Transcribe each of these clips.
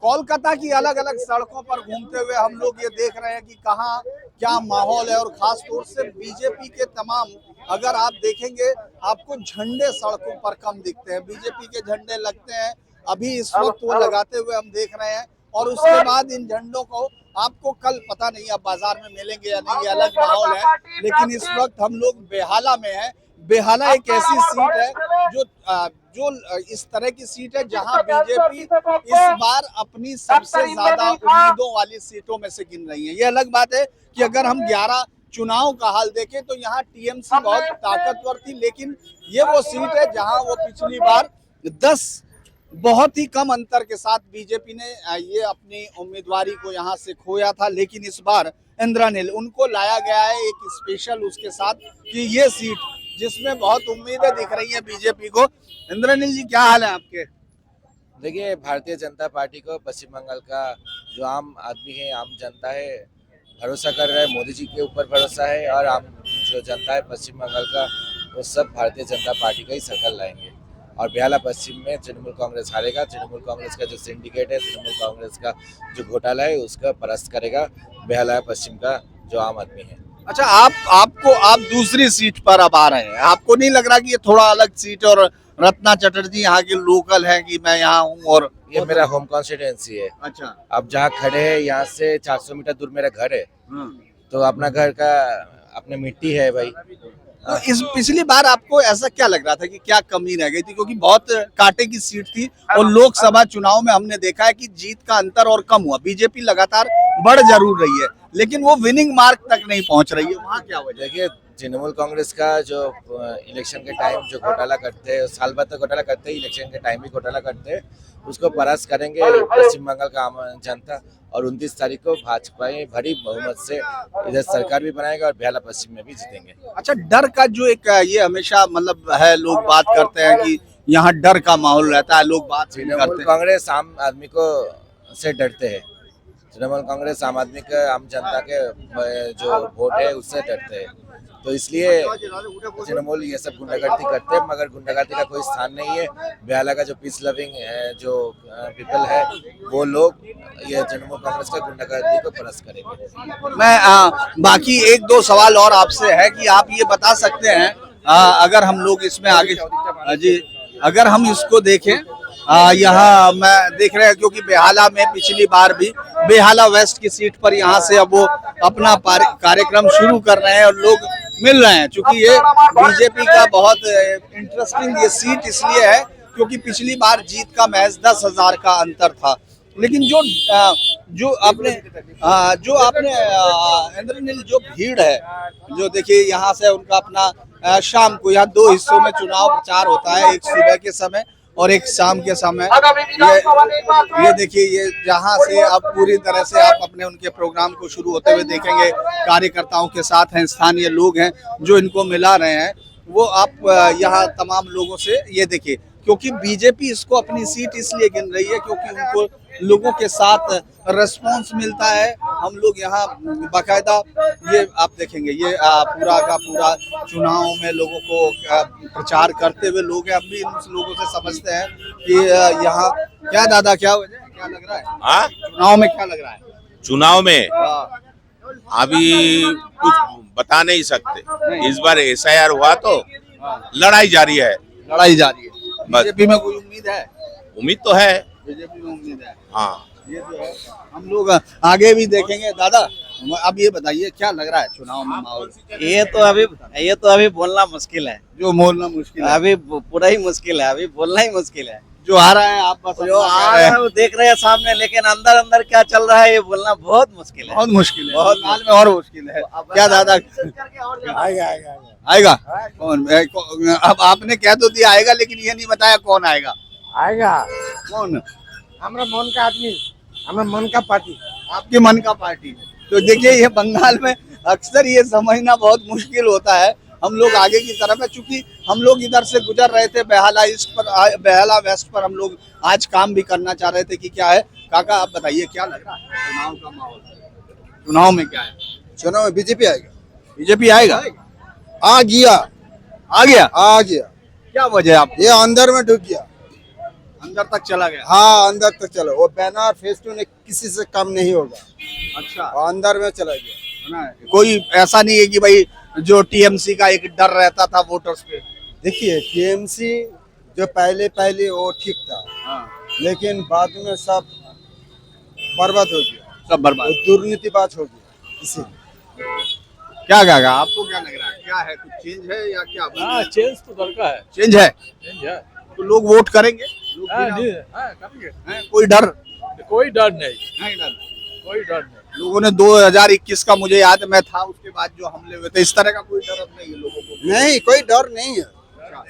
कोलकाता की अलग अलग सड़कों पर घूमते हुए हम लोग ये देख रहे हैं कि कहाँ क्या माहौल है। और खास तौर से बीजेपी के तमाम, अगर आप देखेंगे आपको झंडे सड़कों पर कम दिखते हैं। बीजेपी के झंडे लगते हैं अभी इस वक्त वो लगाते हुए हम देख रहे हैं। और उसके बाद इन झंडों को आपको कल पता नहीं अब बाजार में मिलेंगे या नहीं, ये अलग माहौल है। लेकिन इस वक्त हम लोग बेहाला में हैं। बेहाला एक ऐसी सीट है जो इस तरह की सीट है जहां बीजेपी इस बार अपनी सबसे ज्यादा उम्मीदों वाली सीटों में से गिन रही है। ये अलग बात है कि अगर हम 11 चुनाव का हाल देखें तो यहाँ टीएमसी बहुत ताकतवर थी, लेकिन ये वो सीट है जहां वो पिछली बार 10 बहुत ही कम अंतर के साथ बीजेपी ने ये अपनी उम्मीदवारी को यहाँ से खोया था। लेकिन इस बार इंद्रनील उनको लाया गया है एक स्पेशल उसके साथ कि ये सीट जिसमें बहुत उम्मीदें दिख रही हैं बीजेपी को। इंद्रनील जी, क्या हाल है आपके? देखिए, भारतीय जनता पार्टी को पश्चिम बंगाल का जो आम आदमी है, आम जनता है, भरोसा कर रहा है। मोदी जी के ऊपर भरोसा है और आम जो जनता है पश्चिम बंगाल का, वो सब भारतीय जनता पार्टी का ही सरकार लाएंगे। और बेहाला पश्चिम में तृणमूल कांग्रेस हारेगा। तृणमूल कांग्रेस का जो सिंडिकेट है, तृणमूल कांग्रेस का जो घोटाला है, उसका परास्त करेगा बेहाला पश्चिम का जो आम आदमी है। अच्छा, आप दूसरी सीट पर अब आ रहे हैं। आपको नहीं लग रहा कि ये थोड़ा अलग सीट और रत्ना चटर्जी यहाँ के लोकल हैं कि मैं यहाँ हूँ? और ये मेरा होम कॉन्स्टिट्यूएंसी है। अच्छा, अब जहाँ खड़े हैं यहाँ से 400 मीटर दूर मेरा घर है। तो अपना घर का अपने मिट्टी है भाई। तो इस पिछली बार आपको ऐसा क्या लग रहा था कि क्या कमी रह गई थी? क्योंकि बहुत कांटे की सीट थी और लोकसभा चुनाव में हमने देखा है कि जीत का अंतर और कम हुआ। बीजेपी लगातार बढ़ जरूर रही है लेकिन वो विनिंग मार्क तक नहीं पहुंच रही है। वहाँ क्या वजह? देखिए, तृणमूल कांग्रेस का जो इलेक्शन के टाइम जो घोटाला करते हैं, साल भर तक घोटाला करते हैं, इलेक्शन के टाइम भी घोटाला करते हैं, उसको परास्त करेंगे पश्चिम बंगाल का आम जनता। और 29 तारीख को भाजपा भरी बहुमत से इधर सरकार भी बनाएगा और बेहाला पश्चिम में भी जीतेंगे। अच्छा, डर का जो एक ये हमेशा मतलब है, लोग बात करते हैं कि यहाँ डर का माहौल रहता है, लोग बात नहीं करते तृणमूल कांग्रेस आम आदमी को से डरते हैं। तृणमूल कांग्रेस आम आदमी के, आम जनता के जो वोट है उससे डरते हैं। तो इसलिए तृणमूल ये सब गुंडागर्दी करते हैं, मगर गुंडागर्दी का कोई स्थान नहीं है। बेहाला का जो पीस लविंग जो पीपल है, वो लोग ये तृणमूल कांग्रेस का गुंडागर्दी को परास्त करेंगे। मैं बाकी एक दो सवाल और आपसे है कि आप ये बता सकते हैं अगर हम लोग इसमें आगे जी, अगर हम इसको देखें यहाँ मैं देख रहे हैं क्योंकि बेहाला में पिछली बार भी बेहाला वेस्ट की सीट पर यहाँ से अब वो अपना कार्यक्रम शुरू कर रहे हैं और लोग मिल रहे हैं। चूंकि ये बीजेपी का बहुत इंटरेस्टिंग ये सीट इसलिए है क्योंकि पिछली बार जीत का महज 10,000 का अंतर था। लेकिन जो आपने इंद्रनील जो भीड़ है, जो देखिए यहाँ से उनका अपना शाम को यहाँ 2 हिस्सों में चुनाव प्रचार होता है, एक सुबह के समय और एक शाम के समय। ये देखिए, ये जहाँ से अब पूरी तरह से आप अपने उनके प्रोग्राम को शुरू होते हुए देखेंगे। कार्यकर्ताओं के साथ हैं, स्थानीय लोग हैं जो इनको मिला रहे हैं। वो आप यहाँ तमाम लोगों से ये देखिए, क्योंकि बीजेपी इसको अपनी सीट इसलिए गिन रही है क्योंकि उनको लोगों के साथ रेस्पॉन्स मिलता है। हम लोग यहाँ बाकायदा ये आप देखेंगे, ये पूरा का पूरा चुनाव में लोगों को प्रचार करते हुए लोग हैं। अब भी इन लोगों से समझते हैं कि यहाँ क्या दादा क्या वजह है, क्या लग रहा है? हाँ, चुनाव में क्या लग रहा है? चुनाव में अभी कुछ बता नहीं सकते। इस बार एसआईआर हुआ तो लड़ाई जारी है। लड़ाई जारी है। बस। बीजेपी में कोई उम्मीद है? उम्मीद तो है। बीजेपी में उम्मीद है। हाँ, ये तो है। हम लोग आगे भी देखेंगे। दादा, अब ये बताइए क्या लग रहा है चुनाव में माहौल? ये तो अभी बोलना मुश्किल है। जो बोलना मुश्किल है, अभी पूरा ही मुश्किल है, अभी बोलना ही मुश्किल है। जो आ रहा है आप बस जो आ रहा है वो देख रहे हैं सामने, लेकिन अंदर अंदर क्या चल रहा है ये बोलना बहुत मुश्किल है। बहुत मुश्किल है, बहुत बंगाल में और मुश्किल है। क्या दादा आएगा? कौन? अब आपने कह तो दिया आएगा, लेकिन ये नहीं बताया कौन आएगा। कौन? हमारा मन का आदमी, हमारा मन का पार्टी। आपके मन का पार्टी। तो देखिए, ये बंगाल में अक्सर ये समझना बहुत मुश्किल होता है। हम लोग आगे की तरफ है, चूंकि हम लोग इधर से गुजर रहे थे बेहाला ईस्ट पर, बेहाला वेस्ट पर हम लोग आज काम भी करना चाह रहे थे कि क्या है। काका, आप बताइए क्या लग रहा है चुनाव का माहौल? चुनाव में क्या है? चुनाव में बीजेपी आएगा। बीजेपी आएगा? आ गया। आ गया? आ गया। क्या वजह है आप? ये अंदर में ढुक गया। अंदर तक चला गया। हाँ अंदर तक चलो, वो बैनर फेस्टून किसी से कम नहीं होगा, अच्छा और अंदर में चला गया। है ना? कोई ऐसा नहीं है कि भाई जो टीएमसी का एक डर रहता था वोटर्स पे। देखिए टीएमसी जो पहले पहले वो ठीक था, हाँ, लेकिन बाद में सब बर्बाद हो गया, सब बर्बाद। वो दुर्नीतिबाज हो गया। इसीलिए क्या आपको क्या लग रहा है, क्या है, कुछ चेंज है या क्या? हाँ चेंज तो दरकार है, चेंज है चेंज है। तो लोग वोट करेंगे, लोग हाँ, बिना- नहीं, हाँ, करेंगे। हैं? कोई डर कोई डर नहीं, नहीं? डर कोई डर नहीं। लोगों ने 2021 का मुझे याद है, मैं था उसके बाद जो हमले हुए थे, इस तरह का कोई डर अब नहीं है लोगों को। नहीं, कोई डर नहीं है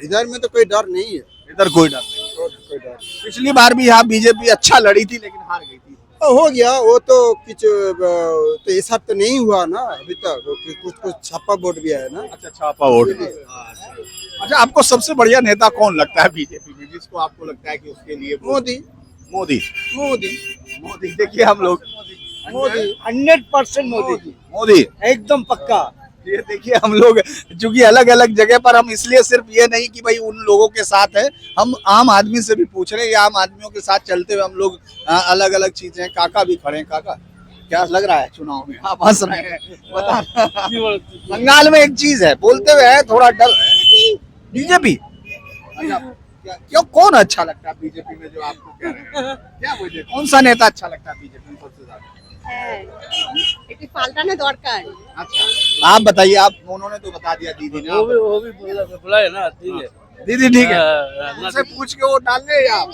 इधर में, तो कोई डर नहीं है। इधर कोई डर नहीं है। कोई डर पिछली बार भी यहाँ बीजेपी अच्छा लड़ी थी लेकिन हार गई थी। हो गया वो तो कुछ, तो ये सब तो नहीं हुआ ना अभी तक, वो कुछ कुछ छापा वोट भी है ना। अच्छा छापा वोट। अच्छा आपको सबसे बढ़िया नेता कौन लगता है बीजेपी में, जिसको आपको लगता है कि उसके लिए मोदी मोदी मोदी मोदी देखिए हम लोग मोदी 100% मोदी, मोदी एकदम पक्का। ये देखिए हम लोग चूंकि अलग अलग जगह पर, हम इसलिए सिर्फ ये नहीं कि भाई उन लोगों के साथ है, हम आम आदमी से भी पूछ रहे हैं, आम आदमियों के साथ चलते हुए हम लोग अलग अलग चीजें। काका भी खड़े हैं। काका क्या लग रहा है चुनाव में, आप हंस रहे हैं, बता। बंगाल में एक चीज है, बोलते हुए है थोड़ा डर है। बीजेपी अच्छा, क्यों, कौन अच्छा लगता है बीजेपी में जो आपको कह रहे हैं, क्या वजह, कौन सा नेता अच्छा लगता है बीजेपी में सबसे ज्यादा? এটি পাল্টানো দরকার। अच्छा आप बताइए, आप उन्होंने तो बता दिया दीदी ने। वो भी बोला है ना, ठीक है। दीदी ठीक है, उनसे पूछ के वो डालने या आप?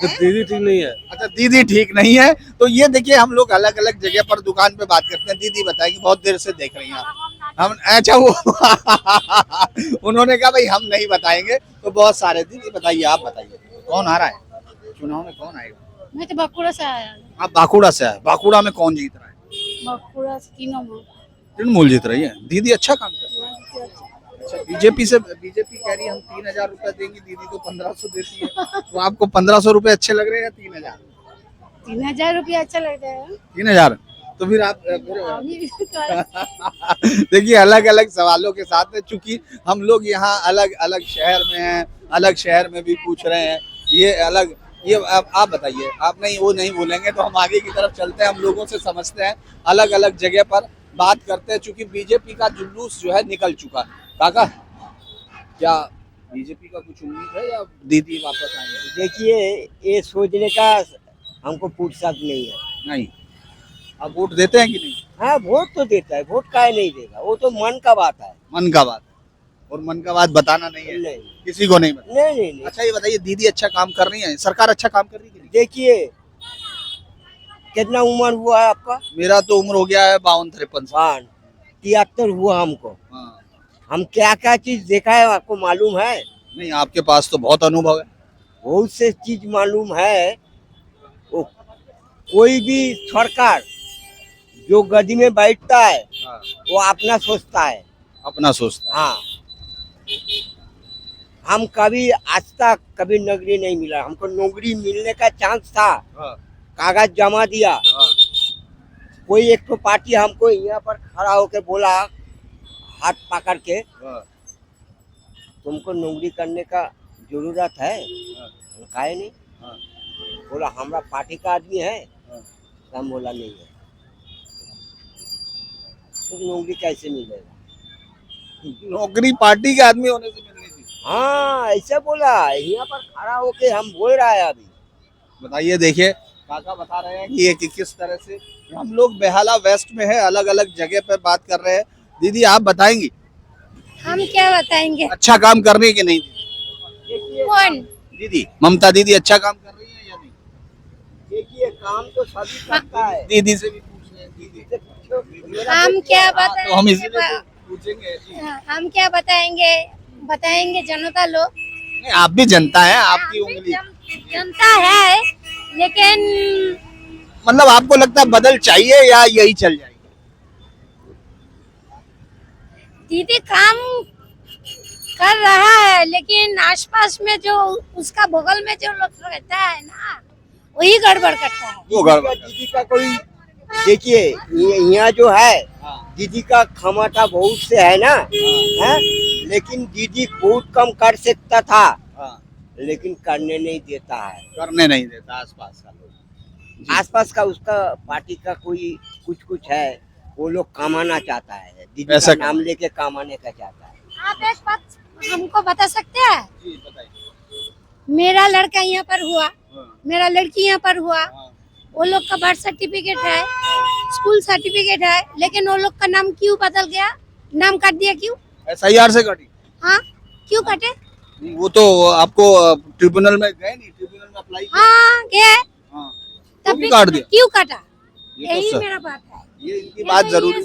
दीदी ठीक नहीं है। अच्छा दीदी ठीक नहीं है। तो ये देखिए हम लोग अलग अलग जगह पर दुकान पे बात करते हैं, दीदी बताएगी बहुत देर से देख रही हैं आप। हम अच्छा वो उन्होंने कहा भाई हम नहीं बताएंगे, तो बहुत सारे। दीदी बताइए, आप बताइए कौन आ रहा है चुनाव में, कौन आएगा? मैं तो बांकुड़ा से आया हूँ। आप बांकुड़ा से आए, बांकुड़ा में कौन जीत रहा है? बांकुड़ा से तीनों में। तृणमूल जीत रही है। दीदी अच्छा काम कर रही है। अच्छा बीजेपी कह रही है हम 3,000 रुपए देंगी, दीदी तो 1,500 देती है। तो आपको 1,500 रुपए अच्छे लग रहे हैं या 3,000? 3,000 रुपया अच्छा लगता है। 3,000 तो फिर आप देखिए अलग अलग सवालों के साथ है, चूंकि हम लोग यहाँ अलग अलग शहर में हैं, अलग शहर में भी पूछ रहे हैं। ये अलग, ये आप बताइए, आप नहीं वो नहीं बोलेंगे तो हम आगे की तरफ चलते हैं, हम लोगों से समझते हैं, अलग अलग जगह पर बात करते हैं। चूंकि बीजेपी का जुलूस जो है निकल चुका। काका क्या बीजेपी का कुछ उम्मीद है या दीदी वापस आएंगे? देखिए ये सोचने का हमको फुर्सत नहीं है। नहीं, आप वोट देते हैं कि नहीं? हाँ वोट तो देता है, वोट काहे नहीं देगा, वो तो मन का बात है। मन का बात, और मन का बात बताना नहीं है, नहीं किसी को नहीं बताना। नहीं। अच्छा ये बताइए, दीदी अच्छा काम कर रही है, सरकार अच्छा काम कर रही है कि नहीं? देखिए कितना उम्र हुआ है आपका? मेरा तो उम्र हो गया है 52-53 साल। 73 हुआ हमको। हाँ। हम क्या क्या चीज देखा है आपको मालूम है? नहीं आपके पास तो बहुत अनुभव है। बहुत से चीज मालूम है। वो कोई भी सरकार जो गद्दी में बैठता है हाँ। वो अपना सोचता है। अपना सोचता है। हाँ हम कभी आज तक कभी नौकरी नहीं मिला हमको। नौकरी मिलने का चांस था, हाँ। कागज जमा दिया। हाँ। कोई एक तो पार्टी हमको यहाँ पर खड़ा होके बोला हाथ पकड़ के, हाँ। तुमको नौकरी करने का जरूरत है। काहे नहीं? हाँ। बोला हमारा पार्टी का आदमी है। हाँ। तो हम बोला नहीं है। तो नौकरी कैसे मिलेगा? नौकरी पार्टी के आदमी होने से मिलनी थी। हाँ ऐसा बोला, यहाँ पर खड़ा होके हम बोल रहा है अभी। बताइए, देखिए काका बता रहे हैं कि ये कि किस तरह से हम लोग बेहाला वेस्ट में है, अलग अलग जगह पे बात कर रहे हैं। दीदी आप बताएंगी हम क्या बताएंगे? अच्छा काम कर रही है कि नहीं? कौन? दीदी ममता दीदी अच्छा काम कर रही है या नहीं? देखिए काम तो सभी करता है। दीदी से भी पूछ रहे हैं। दीदी हम क्या तो हम इसीलिए बताएंगे? पूछेंगे जी। हम क्या बताएंगे? बताएंगे जनता लोग। नहीं, आप भी जनता है, आपकी उंगली जनता है, लेकिन मतलब आपको लगता है बदल चाहिए या यही चल जाएगी? दीदी काम कर रहा है, लेकिन आसपास में जो उसका बगल में जो लोग रहता है ना, वही गड़बड़ करता है। वो गड़बड़ दीदी का कोई देखिए यहाँ जो है दीदी का क्षमता बहुत से है ना, है? लेकिन दीदी बहुत कम कर सकता था। हाँ। लेकिन करने नहीं देता है। करने नहीं देता आसपास का लोग। आसपास का उसका पार्टी का कोई कुछ है, वो लोग कमाना चाहता है, दीदी पैसा का नाम लेके कमाने का चाहता है। आप एक बात हमको बता सकते हैं? जी बताइए। मेरा लड़का यहाँ पर हुआ, हाँ, मेरा लड़की यहाँ पर हुआ, हाँ। वो लोग का बर्थ सर्टिफिकेट है, स्कूल सर्टिफिकेट है, लेकिन वो लोग का नाम क्यों बदल गया? नाम काट दिया क्यों? SIR से कटी? हाँ, क्यों कटे? वो तो आपको ट्रिब्यूनल में गए नहीं, ट्रिब्यूनल में अप्लाई किया? हाँ गए, हाँ, तब भी काट दिया? क्यों काटा? ये तो यही सर- मेरा बात है। ये इनकी बात जरूरी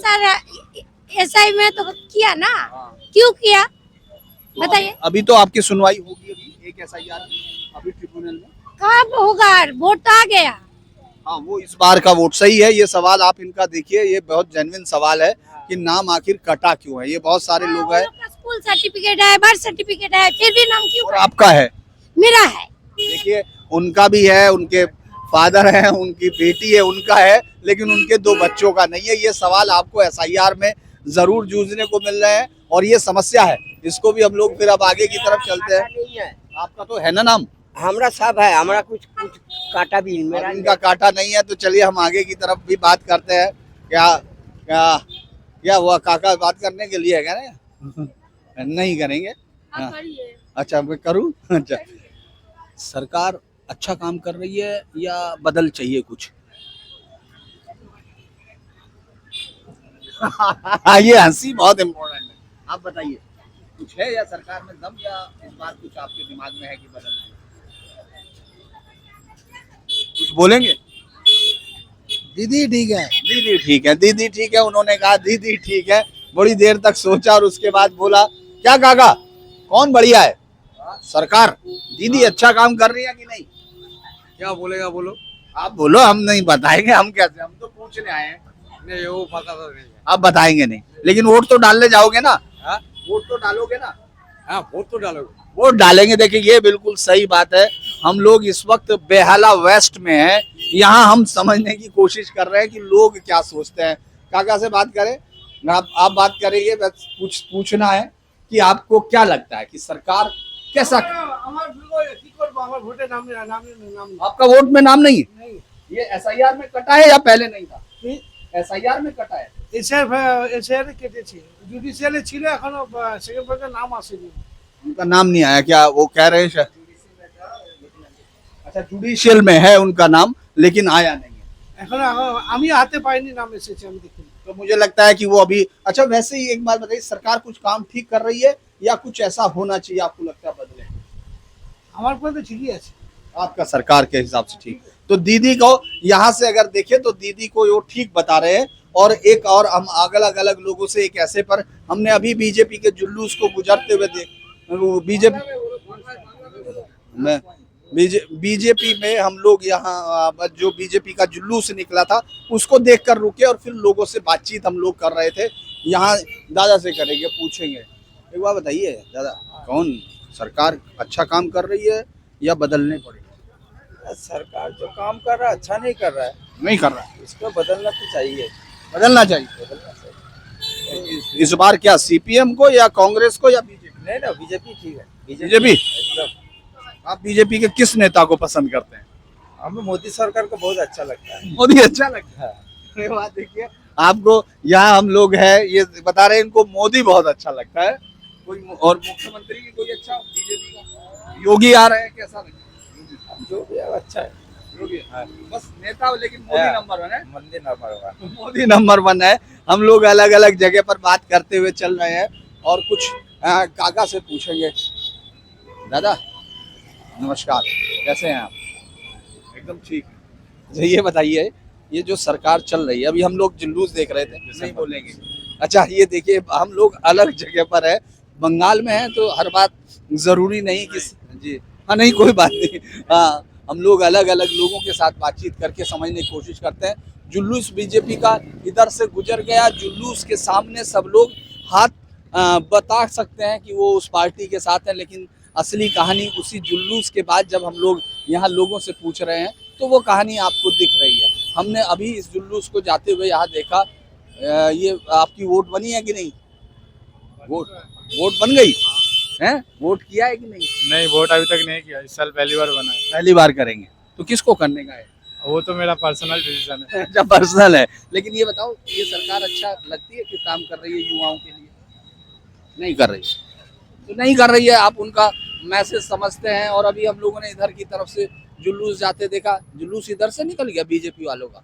SI में तो किया ना, हाँ। क्यों किया तो बताइए? अभी तो आपकी सुनवाई होगी अभी एक SIR अभी ट्रिब्यूनल में। कब होगा? वोट तो आ गया। हाँ वो इस बार का वोट सही है। ये सवाल आप इनका देखिए, ये बहुत जेन्युइन सवाल है कि नाम आखिर कटा क्यों है। ये बहुत सारे हाँ, लोग वो हैं। लोग का स्कूल सर्टिफिकेट है, बर्थ सर्टिफिकेट है, फिर भी नाम क्यों और कटा? आपका है, मेरा है। देखिए उनका भी है, उनके फादर है, उनकी बेटी है, उनका है, लेकिन उनके 2 बच्चों का नहीं है। ये सवाल आपको SIR में जरूर जूझने को मिल रहे हैं और ये समस्या है। इसको भी हम लोग फिर अब आगे की तरफ चलते हैं। नहीं है, आपका तो है ना नाम, हमरा सब है, हमारा कुछ काटा भी मेरा और इनका काटा नहीं है। तो चलिए हम आगे की तरफ भी बात करते हैं। क्या क्या क्या हुआ काका? बात करने के लिए है क्या? नहीं नहीं करेंगे। हाँ। अच्छा मैं करूँ? अच्छा, सरकार अच्छा काम कर रही है या बदल चाहिए कुछ? ये हंसी बहुत इम्पोर्टेंट है। आप बताइए कुछ है या सरकार में दम, या इस बार कुछ आपके दिमाग में है कि बदलना है? कुछ बोलेंगे? दीदी ठीक है। दीदी ठीक है, दीदी ठीक है। उन्होंने कहा दीदी ठीक है, बड़ी देर तक सोचा और उसके बाद बोला क्या काका कौन बढ़िया है? सरकार, दीदी अच्छा काम कर रही है कि नहीं? क्या बोलेगा बोलो? आप बोलो, हम नहीं बताएंगे। हम कैसे, हम तो पूछने आए हैं। नहीं वो पता तो नहीं है। आप बताएंगे नहीं, लेकिन वोट तो डालने जाओगे ना? हाँ? वोट तो डालोगे ना? हाँ वोट तो डालोगे। वोट डालेंगे। देखिए ये बिल्कुल सही बात है। हम लोग इस वक्त बेहाला वेस्ट में हैं। यहाँ हम समझने की कोशिश कर रहे हैं कि लोग क्या सोचते हैं। काका से बात करें, आप बात करेंगे, बस पूछना है कि आपको क्या लगता है कि सरकार कैसा? आपका वोट में नाम नहीं है? ये SIR में कटा है या पहले नहीं था? SIR में कटा है। उनका नाम नहीं आया क्या? वो कह रहे हैं शायद। अच्छा जुडिशियल में है उनका नाम, लेकिन आया नहीं है। तो मुझे लगता है कि वो अभी, अच्छा वैसे ही एक बात बताइए, सरकार कुछ काम ठीक कर रही है या कुछ ऐसा होना चाहिए आपको लगता है बदले? हमारे पास तो ठीक ही है। आपका सरकार के हिसाब से ठीक। तो दीदी को यहाँ से अगर देखें तो दीदी को वो ठीक बता रहे हैं। और एक और हम अलग अलग लोगों से एक ऐसे पर हमने अभी बीजेपी के जुलूस को गुजरते हुए बीजेपी में हम लोग यहाँ जो बीजेपी का जुलूस निकला था उसको देखकर रुके और फिर लोगों से बातचीत हम लोग कर रहे थे। यहाँ दादा से करेंगे, पूछेंगे। एक बात बताइए दादा, कौन सरकार अच्छा काम कर रही है या बदलने पड़ेगी? सरकार जो काम कर रहा है अच्छा नहीं कर रहा है, नहीं कर रहा है, इसको बदलना तो चाहिए। बदलना चाहिए। इस बार क्या CPM को या कांग्रेस को या बीजेपी? नहीं ना, बीजेपी ठीक है। बीजेपी? एकदम। आप बीजेपी के किस नेता को पसंद करते हैं? हमें मोदी सरकार को बहुत अच्छा लगता है। मोदी अच्छा लगता है। ये बात देखिए, आपको यहाँ हम लोग हैं ये बता रहे हैं इनको मोदी बहुत अच्छा लगता है। कोई और मुख्यमंत्री की कोई अच्छा बीजेपी का? योगी आ रहे हैं, कैसा लगता है? जो भी है अच्छा है। योगी बस नेता, लेकिन मोदी नंबर 1 है। मंदिर नंबर 1। मोदी नंबर 1 है। हम लोग अलग अलग जगह पर बात करते हुए चल रहे हैं और कुछ काका से पूछेंगे। दादा नमस्कार, कैसे हैं आप? एकदम ठीक। अच्छा ये बताइए, ये जो सरकार चल रही है, अभी हम लोग जुलूस देख रहे थे, नहीं बोलेंगे। अच्छा ये देखिए, हम लोग अलग जगह पर है, बंगाल में है तो हर बात जरूरी नहीं कि जी हाँ, नहीं कोई बात नहीं। हाँ, हम लोग अलग अलग लोगों के साथ बातचीत करके समझने की कोशिश करते हैं। जुलूस बीजेपी का इधर से गुजर गया, जुलूस के सामने सब लोग हाथ बता सकते हैं कि वो उस पार्टी के साथ हैं, लेकिन असली कहानी उसी जुलूस के बाद जब हम लोग यहाँ लोगों से पूछ रहे हैं तो वो कहानी आपको दिख रही है। हमने अभी इस जुलूस को जाते हुए यहाँ देखा। ये आपकी वोट बनी है कि नहीं? वोट बन गई हैं? वोट किया है कि नहीं? नहीं, वोट अभी तक नहीं किया, इस साल पहली बार बना है। पहली बार करेंगे तो किसको करने का है? वो तो मेरा पर्सनल डिसीजन है। अच्छा, पर्सनल है। लेकिन ये बताओ, ये सरकार अच्छा लगती है कि काम कर रही है युवाओं के लिए? नहीं कर रही है। तो नहीं कर रही है, आप उनका मैसेज समझते हैं। और अभी हम लोगों ने इधर की तरफ से जुलूस जाते देखा, जुलूस इधर से निकल गया बीजेपी वालों का,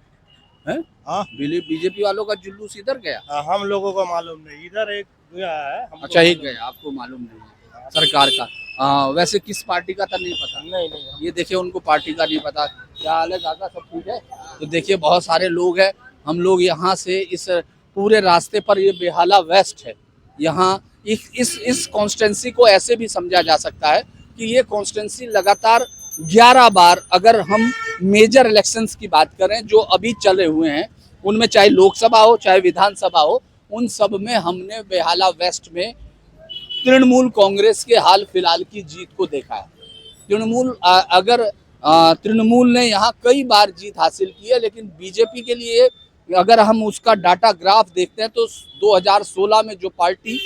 है? हाँ। बीजेपी वालों का जुलूस इधर गया। हम लोगों को मालूम नहीं, इधर एक गया है। अच्छा, एक गया, आपको मालूम नहीं है सरकार का। वैसे किस पार्टी का था नहीं पता? नहीं। ये देखिए, उनको पार्टी का नहीं पता। क्या हाल है काका, सब ठीक है? तो देखिए, बहुत सारे लोग हैं। हम लोग यहाँ से इस पूरे रास्ते पर, ये बेहाला वेस्ट है। यहाँ इस कॉन्स्टिट्यूंसी को ऐसे भी समझा जा सकता है कि ये कॉन्स्टिट्यूंसी लगातार 11 बार, अगर हम मेजर इलेक्शंस की बात करें जो अभी चले हुए हैं, उनमें चाहे लोकसभा हो चाहे विधानसभा हो, उन सब में हमने बेहाला वेस्ट में तृणमूल कांग्रेस के हाल फिलहाल की जीत को देखा है। तृणमूल ने यहाँ कई बार जीत हासिल की है, लेकिन बीजेपी के लिए अगर हम उसका डाटा ग्राफ देखते हैं तो 2016 में जो पार्टी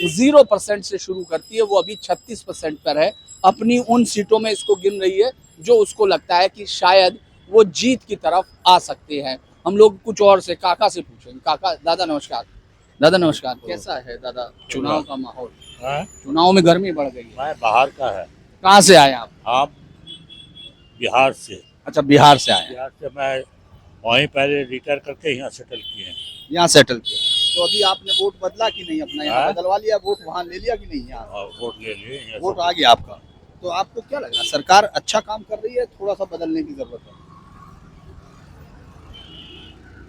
0% से शुरू करती है, वो अभी 36% पर है। अपनी उन सीटों में इसको गिन रही है जो उसको लगता है कि शायद वो जीत की तरफ आ सकते हैं। हम लोग कुछ और से काका से पूछेंगे। काका, दादा नमस्कार। दादा नमस्कार, कैसा है दादा चुनाव का माहौल? चुनाव में गर्मी बढ़ गई है। मैं बाहर का है। कहाँ से आए आप? आप बिहार से। अच्छा, बिहार से आए। बिहार से मैं वहीं पहले रिटायर करके यहाँ सेटल किए हैं। यहाँ सेटल किया। तो अभी आपने वोट बदला कि नहीं अपना? यहाँ बदलवा लिया वोट, वहाँ ले लिया कि नहीं? यहाँ वोट ले लिए, वोट आ गया आपका। तो आपको क्या लग रहा है, सरकार अच्छा काम कर रही है, थोड़ा सा बदलने की जरूरत है?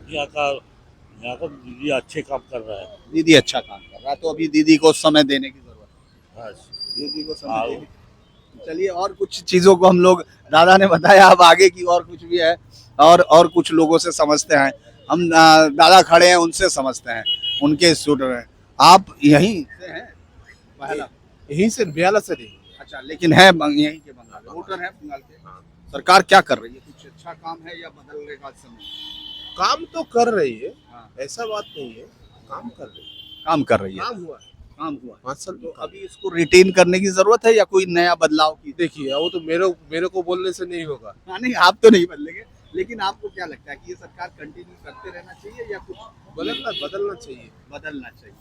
यहाँ का दीदी अच्छे काम कर रहा है। दीदी अच्छा काम कर रहा है, तो अभी दीदी को समय देने की जरूरत है। दीदी को समय देने। चलिए, और कुछ चीजों को हम लोग, दादा ने बताया, अब आगे की और कुछ भी है और कुछ लोगों से समझते हैं। हम दादा खड़े हैं, उनसे समझते हैं, उनके स्टूडेंट हैं। आप यहीं से हैं? यहीं से बेहाला से नहीं। अच्छा, लेकिन है यहीं के बंगाल, वोटर है बंगाल के। सरकार क्या कर रही है? कुछ अच्छा काम है या बदलने का समय? काम तो कर रही है, हाँ। ऐसा बात नहीं है, काम कर रही है। काम कर रही है। काम हुआ, 5 साल तो अभी इसको रिटेन करने की जरूरत है या कोई नया बदलाव की? देखिए, वो तो मेरे को बोलने से नहीं होगा। हाँ, नहीं, आप तो नहीं बदलेंगे, लेकिन आपको क्या लगता है कि ये सरकार कंटिन्यू करते रहना चाहिए या कुछ बदलना चाहिए। बदलना चाहिए?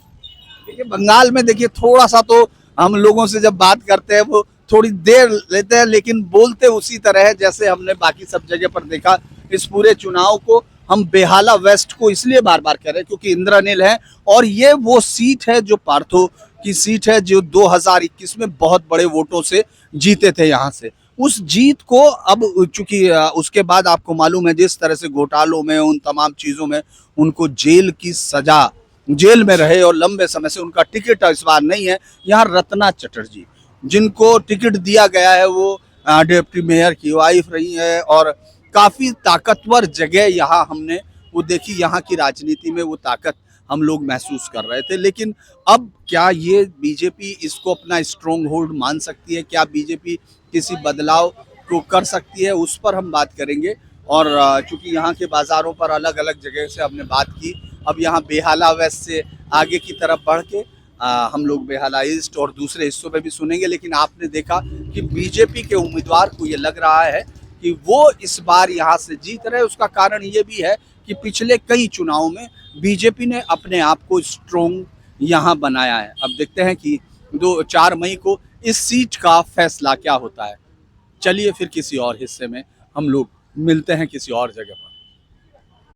देखिए, बंगाल में देखिए, थोड़ा सा तो हम लोगों से जब बात करते हैं वो थोड़ी देर लेते हैं, लेकिन बोलते उसी तरह है जैसे हमने बाकी सब जगह पर देखा। इस पूरे चुनाव को हम बेहाला वेस्ट को इसलिए बार बार कह रहे हैं क्योंकि इंद्रनील है, और ये वो सीट है जो पार्थो की सीट है, जो 2021 में बहुत बड़े वोटों से जीते थे यहाँ से। उस जीत को अब, चूंकि उसके बाद आपको मालूम है जिस तरह से घोटालों में, उन तमाम चीजों में उनको जेल की सजा, जेल में रहे और लंबे समय से उनका टिकट इस बार नहीं है। यहाँ रत्ना चटर्जी, जिनको टिकट दिया गया है, वो डिप्टी मेयर की वाइफ रही है और काफी ताकतवर जगह यहाँ हमने वो देखी। यहाँ की राजनीति में वो ताकत हम लोग महसूस कर रहे थे। लेकिन अब क्या ये बीजेपी इसको अपना स्ट्रॉन्ग होल्ड मान सकती है? क्या बीजेपी किसी बदलाव को कर सकती है? उस पर हम बात करेंगे। और चूंकि यहाँ के बाज़ारों पर अलग अलग जगह से हमने बात की, अब यहाँ बेहाला वेस्ट से आगे की तरफ बढ़ के हम लोग बेहाला ईस्ट और दूसरे हिस्सों में भी सुनेंगे। लेकिन आपने देखा कि बीजेपी के उम्मीदवार को ये लग रहा है कि वो इस बार यहाँ से जीत रहे। उसका कारण ये भी है कि पिछले कई चुनावों में बीजेपी ने अपने आप को स्ट्रॉन्ग यहाँ बनाया है। अब देखते हैं कि 4 मई को इस सीट का फैसला क्या होता है। चलिए, फिर किसी और हिस्से में हम लोग मिलते हैं किसी और जगह पर।